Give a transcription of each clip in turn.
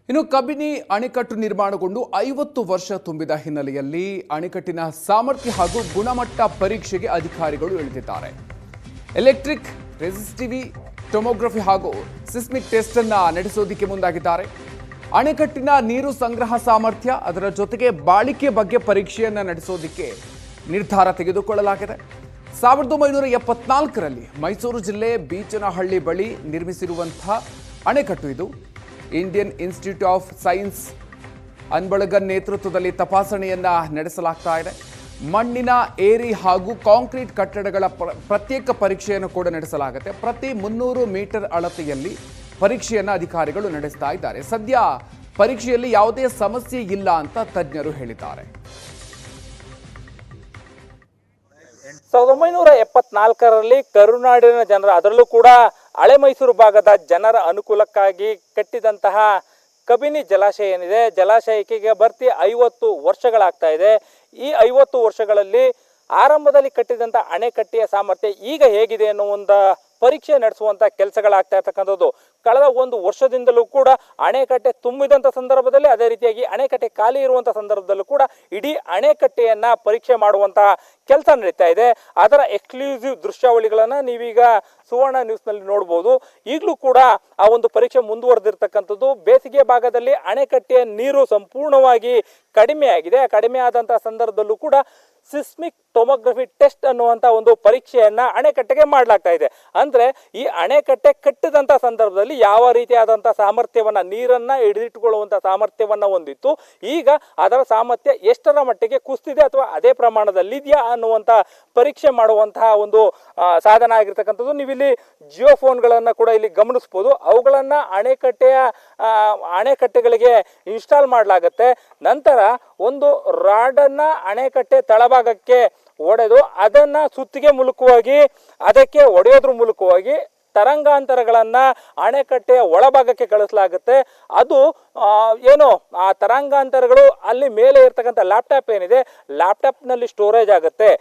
ಇನ್ನು ಕಬಿನಿ ಅಣೆಕಟ್ಟು ನಿರ್ಮಾಣಗೊಂಡು 50 ವರ್ಷ ತುಂಬಿದ ಹಿನ್ನೆಲೆಯಲ್ಲಿ ಅಣೆಕಟ್ಟಿನ ಸಾಮರ್ಥ್ಯ ಹಾಗೂ ಗುಣಮಟ್ಟ ಪರೀಕ್ಷೆಗೆ ಅಧಿಕಾರಿಗಳು ಇಳಿದಿದ್ದಾರೆ. ಎಲೆಕ್ಟ್ರಿಕ್ ರೆಸಿಸ್ಟಿವ್ ಟೊಮೊಗ್ರಫಿ ಹಾಗೂ ಸಿಸ್ಮಿಕ್ ಟೆಸ್ಟ್ ಅನ್ನು ನಡೆಸೋದಕ್ಕೆ ಮುಂದಾಗಿದ್ದಾರೆ. ಅಣೆಕಟ್ಟಿನ ನೀರು ಸಂಗ್ರಹ ಸಾಮರ್ಥ್ಯ ಅದರ ಜೊತೆಗೆ ಬಾಳಿಕೆ ಬಗ್ಗೆ ಪರೀಕ್ಷೆಯನ್ನು ನಡೆಸೋದಕ್ಕೆ ನಿರ್ಧಾರ ತೆಗೆದುಕೊಳ್ಳಲಾಗಿದೆ. 1974ರಲ್ಲಿ ಮೈಸೂರು ಜಿಲ್ಲೆ ಬೀಚನಹಳ್ಳಿ ಬಳಿ ನಿರ್ಮಿಸಿರುವಂತಹ ಅಣೆಕಟ್ಟು ಇದು. Indian institute of science Anbalagan ನೇತೃತ್ವದಲ್ಲಿ ತಪಾಸಣೆಯನ್ನ ನಡೆಸಲಾಗ್ತಾ ಇದೆ. ಮಣ್ಣಿನ ಏರಿ ಹಾಗೂ ಕಾಂಕ್ರೀಟ್ ಕಟ್ಟಡಗಳ ಪ್ರತ್ಯೇಕ ಪರೀಕ್ಷೆಯನ್ನು ಕೂಡ ನಡೆಸಲಾಗುತ್ತೆ. ಪ್ರತಿ 300 ಮೀಟರ್ ಅಳತೆಯಲ್ಲಿ ಪರೀಕ್ಷೆಯನ್ನು ಅಧಿಕಾರಿಗಳು ನಡೆಸ್ತಾ ಇದ್ದಾರೆ. ಸದ್ಯ ಪರೀಕ್ಷೆಯಲ್ಲಿ ಯಾವುದೇ ಸಮಸ್ಯೆ ಇಲ್ಲ ಅಂತ ತಜ್ಞರು ಹೇಳಿದ್ದಾರೆ. 1974ರಲ್ಲಿ ಕರುನಾಡಿನ ಜನರ ಅದರಲ್ಲೂ ಕೂಡ ಹಳೆ ಮೈಸೂರು ಭಾಗದ ಜನರ ಅನುಕೂಲಕ್ಕಾಗಿ ಕಟ್ಟಿದಂತಹ ಕಬಿನಿ ಜಲಾಶಯ ಏನಿದೆ, ಜಲಾಶಯಕ್ಕೆ ಬರ್ತಿ 50 ವರ್ಷಗಳಾಗ್ತಾ ಇದೆ. ಈ 50 ವರ್ಷಗಳಲ್ಲಿ ಆರಂಭದಲ್ಲಿ ಕಟ್ಟಿದಂಥ ಅಣೆಕಟ್ಟೆಯ ಸಾಮರ್ಥ್ಯ ಈಗ ಹೇಗಿದೆ ಅನ್ನೋ ಒಂದು ಪರೀಕ್ಷೆ ನಡೆಸುವಂಥ ಕೆಲಸಗಳಾಗ್ತಾ ಇರ್ತಕ್ಕಂಥದ್ದು. ಕಳೆದ 1 ವರ್ಷದಿಂದಲೂ ಕೂಡ ಅಣೆಕಟ್ಟೆ ತುಂಬಿದಂಥ ಸಂದರ್ಭದಲ್ಲಿ, ಅದೇ ರೀತಿಯಾಗಿ ಅಣೆಕಟ್ಟೆ ಖಾಲಿ ಇರುವಂಥ ಸಂದರ್ಭದಲ್ಲೂ ಕೂಡ ಇಡೀ ಅಣೆಕಟ್ಟೆಯನ್ನು ಪರೀಕ್ಷೆ ಮಾಡುವಂತಹ ಕೆಲಸ ನಡೀತಾ ಇದೆ. ಅದರ ಎಕ್ಸ್ಕ್ಲೂಸಿವ್ ದೃಶ್ಯಾವಳಿಗಳನ್ನು ನೀವೀಗ ಸುವರ್ಣ ನ್ಯೂಸ್ನಲ್ಲಿ ನೋಡ್ಬೋದು. ಈಗಲೂ ಕೂಡ ಆ ಒಂದು ಪರೀಕ್ಷೆ ಮುಂದುವರೆದಿರ್ತಕ್ಕಂಥದ್ದು. ಬೇಸಿಗೆ ಭಾಗದಲ್ಲಿ ಅಣೆಕಟ್ಟೆಯ ನೀರು ಸಂಪೂರ್ಣವಾಗಿ ಕಡಿಮೆ ಆಗಿದೆ. ಕಡಿಮೆ ಆದಂತಹ ಸಂದರ್ಭದಲ್ಲೂ ಕೂಡ ಸಿಸ್ಮಿಕ್ ಟೊಮೊಗ್ರಫಿ ಟೆಸ್ಟ್ ಅನ್ನುವಂಥ ಒಂದು ಪರೀಕ್ಷೆಯನ್ನ ಅಣೆಕಟ್ಟೆಗೆ ಮಾಡಲಾಗ್ತಾ ಇದೆ. ಅಂದ್ರೆ ಈ ಅಣೆಕಟ್ಟೆ ಕಟ್ಟಿದಂಥ ಸಂದರ್ಭದಲ್ಲಿ ಯಾವ ರೀತಿಯಾದಂಥ ಸಾಮರ್ಥ್ಯವನ್ನ, ನೀರನ್ನ ಹಿಡಿದಿಟ್ಟುಕೊಳ್ಳುವಂಥ ಸಾಮರ್ಥ್ಯವನ್ನ ಹೊಂದಿತ್ತು. ಈಗ ಅದರ ಸಾಮರ್ಥ್ಯ ಎಷ್ಟರ ಮಟ್ಟಿಗೆ ಕುಸಿದಿದೆ ಅಥವಾ ಅದೇ ಪ್ರಮಾಣದಲ್ಲಿ ಇದೆಯಾ ಅನ್ನುವಂಥ ಪರೀಕ್ಷೆ ಮಾಡುವಂತಹ ಒಂದು ಸಾಧನ ಆಗಿರ್ತಕ್ಕಂಥದ್ದು. ನೀವಿಲ್ಲಿ ಜಿಯೋ ಫೋನ್ಗಳನ್ನ ಕೂಡ ಇಲ್ಲಿ ಗಮನಿಸಬಹುದು. ಅವುಗಳನ್ನ ಅಣೆಕಟ್ಟೆಗಳಿಗೆ ಇನ್ಸ್ಟಾಲ್ ಮಾಡಲಾಗುತ್ತೆ. ನಂತರ ಒಂದು ರಾಡನ್ನ ಅಣೆಕಟ್ಟೆ ತಳಭಾಗಕ್ಕೆ ಒಡೆದು ಅದನ್ನ ಸುತ್ತಿಗೆ ಮೂಲಕವಾಗಿ ಅದಕ್ಕೆ ಒಡೆಯೋದ್ರ ಮೂಲಕವಾಗಿ ತರಂಗಾಂತರಗಳನ್ನ ಅಣೆಕಟ್ಟೆಯ ಒಳಭಾಗಕ್ಕೆ ಕಳಿಸಲಾಗುತ್ತೆ. ಅದು ಏನು ಆ ತರಂಗಾಂತರಗಳು ಅಲ್ಲಿ ಮೇಲೆ ಇರ್ತಕ್ಕಂಥ ಲ್ಯಾಪ್ಟಾಪ್ ಏನಿದೆ, ಲ್ಯಾಪ್ಟಾಪ್ನಲ್ಲಿ ಸ್ಟೋರೇಜ್ ಆಗುತ್ತೆ.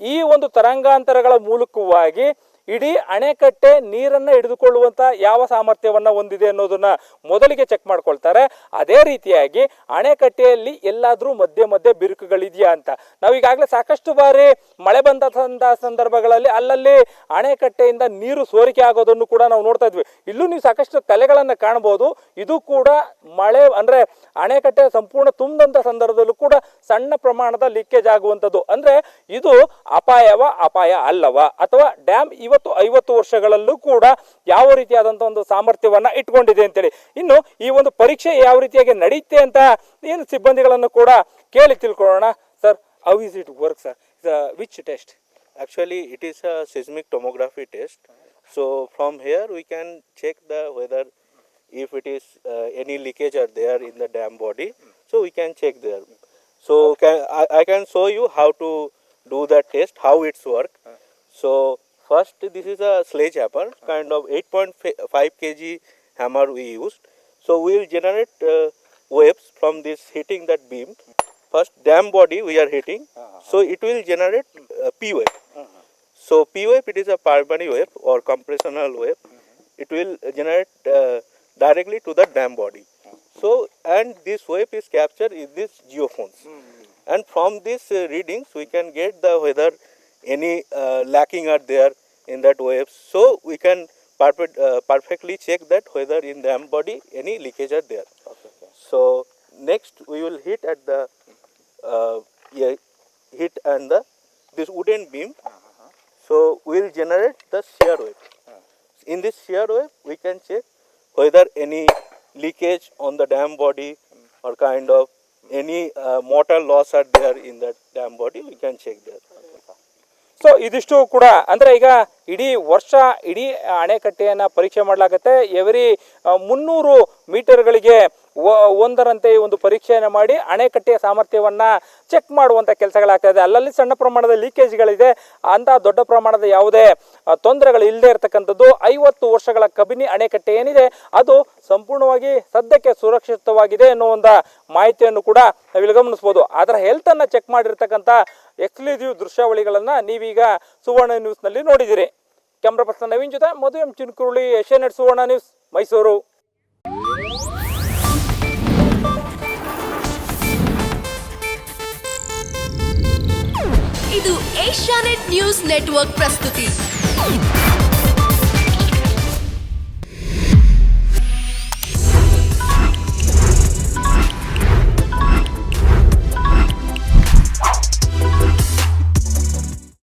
ಈ ಒಂದು ತರಂಗಾಂತರಗಳ ಮೂಲಕವಾಗಿ ಇಡೀ ಅಣೆಕಟ್ಟೆ ನೀರನ್ನು ಹಿಡಿದುಕೊಳ್ಳುವಂಥ ಯಾವ ಸಾಮರ್ಥ್ಯವನ್ನು ಹೊಂದಿದೆ ಅನ್ನೋದನ್ನ ಮೊದಲಿಗೆ ಚೆಕ್ ಮಾಡ್ಕೊಳ್ತಾರೆ. ಅದೇ ರೀತಿಯಾಗಿ ಅಣೆಕಟ್ಟೆಯಲ್ಲಿ ಎಲ್ಲಾದರೂ ಮಧ್ಯೆ ಮಧ್ಯೆ ಬಿರುಕುಗಳಿದೆಯಾ ಅಂತ. ನಾವು ಈಗಾಗಲೇ ಸಾಕಷ್ಟು ಬಾರಿ ಮಳೆ ಬಂದಂಥ ಸಂದರ್ಭಗಳಲ್ಲಿ ಅಲ್ಲಲ್ಲಿ ಅಣೆಕಟ್ಟೆಯಿಂದ ನೀರು ಸೋರಿಕೆ ಆಗೋದನ್ನು ಕೂಡ ನಾವು ನೋಡ್ತಾ ಇದ್ವಿ. ಇಲ್ಲೂ ನೀವು ಸಾಕಷ್ಟು ಕಲೆಗಳನ್ನು ಕಾಣಬಹುದು. ಇದು ಕೂಡ ಮಳೆ ಅಂದರೆ ಅಣೆಕಟ್ಟೆ ಸಂಪೂರ್ಣ ತುಂಬಿದಂಥ ಸಂದರ್ಭದಲ್ಲೂ ಕೂಡ ಸಣ್ಣ ಪ್ರಮಾಣದ ಲೀಕೇಜ್ ಆಗುವಂಥದ್ದು. ಅಂದರೆ ಇದು ಅಪಾಯ ಅಲ್ಲವಾ, ಅಥವಾ ಡ್ಯಾಮ್ 50 ವರ್ಷಗಳಲ್ಲೂ ಕೂಡ ಯಾವ ರೀತಿಯಾದಂಥ ಒಂದು ಸಾಮರ್ಥ್ಯವನ್ನ ಇಟ್ಕೊಂಡಿದೆ ಅಂತೇಳಿ. ಇನ್ನು ಈ ಒಂದು ಪರೀಕ್ಷೆ ಯಾವ ರೀತಿಯಾಗಿ ನಡೆಯುತ್ತೆ ಅಂತ ಏನು ಸಿಬ್ಬಂದಿಗಳನ್ನು ಕೂಡ ಕೇಳಿ ತಿಳ್ಕೊಳ್ಳೋಣ. Sir, how is it work sir? Which test? Actually, it is a seismic tomography test. So from here we can check the whether if it is any leakage are there in the dam body. So we can check there. So I can show you how to do that test, how it's work. So first, this is a sledge hammer, kind of 8.5 kg hammer we used. So we will generate waves from this hitting that beam. First, dam body we are hitting, so it will generate P wave. So P wave, it is a Parvani wave or compressional wave. It will generate directly to the dam body. So, and this wave is captured in this geophones. And from these readings, we can get the whether any lacking are there in that wave. So we can perfectly check that whether in the dam body any leakage are there. Okay. So next we will hit at the hit and this wooden beam. So we will generate the shear wave. In this shear wave we can check whether any leakage on the dam body or kind of any mortar loss are there in that dam body. We can check there. So ಇದಿಷ್ಟು ಕೂಡ ಅಂದರೆ ಈಗ ಇಡೀ ವರ್ಷ ಇಡೀ ಅಣೆಕಟ್ಟೆಯನ್ನು ಪರೀಕ್ಷೆ ಮಾಡಲಾಗುತ್ತೆ. Every 300 ಮೀಟರ್ಗಳಿಗೆ ಒಂದರಂತೆ ಒಂದು ಪರೀಕ್ಷೆಯನ್ನು ಮಾಡಿ ಅಣೆಕಟ್ಟೆಯ ಸಾಮರ್ಥ್ಯವನ್ನು ಚೆಕ್ ಮಾಡುವಂಥ ಕೆಲಸಗಳಾಗ್ತಾ ಇದೆ. ಅಲ್ಲಲ್ಲಿ ಸಣ್ಣ ಪ್ರಮಾಣದ ಲೀಕೇಜ್ಗಳಿದೆ, ಅಂಥ ದೊಡ್ಡ ಪ್ರಮಾಣದ ಯಾವುದೇ ತೊಂದರೆಗಳು ಇಲ್ಲದೆ ಇರತಕ್ಕಂಥದ್ದು 50 ವರ್ಷಗಳ ಕಬಿನಿ ಅಣೆಕಟ್ಟೆ ಏನಿದೆ ಅದು ಸಂಪೂರ್ಣವಾಗಿ ಸದ್ಯಕ್ಕೆ ಸುರಕ್ಷಿತವಾಗಿದೆ ಅನ್ನೋ ಒಂದು ಮಾಹಿತಿಯನ್ನು ಕೂಡ ನಾವಿಲ್ಲಿ ಗಮನಿಸ್ಬೋದು. ಅದರ ಹೆಲ್ತನ್ನು ಚೆಕ್ ಮಾಡಿರ್ತಕ್ಕಂಥ ಎಕ್ಸ್ಕ್ಲೂಸಿವ್ ದೃಶ್ಯಾವಳಿಗಳನ್ನು ನೀವೀಗ ಸುವರ್ಣ ನ್ಯೂಸ್ನಲ್ಲಿ ನೋಡಿದಿರಿ. ಕ್ಯಾಮ್ರಾ ಪರ್ಸನ್ ನವೀನ್ ಜೊತೆ ಮಧು ಎಂ ಚಿನ್ಕುರುಳಿ, ಏಷ್ಯಾನೆಟ್ ಸುವರ್ಣ ನ್ಯೂಸ್, ಮೈಸೂರು. ಇದು ಏಷ್ಯಾನೆಟ್ ನ್ಯೂಸ್ ನೆಟ್ವರ್ಕ್ ಪ್ರಸ್ತುತಿ.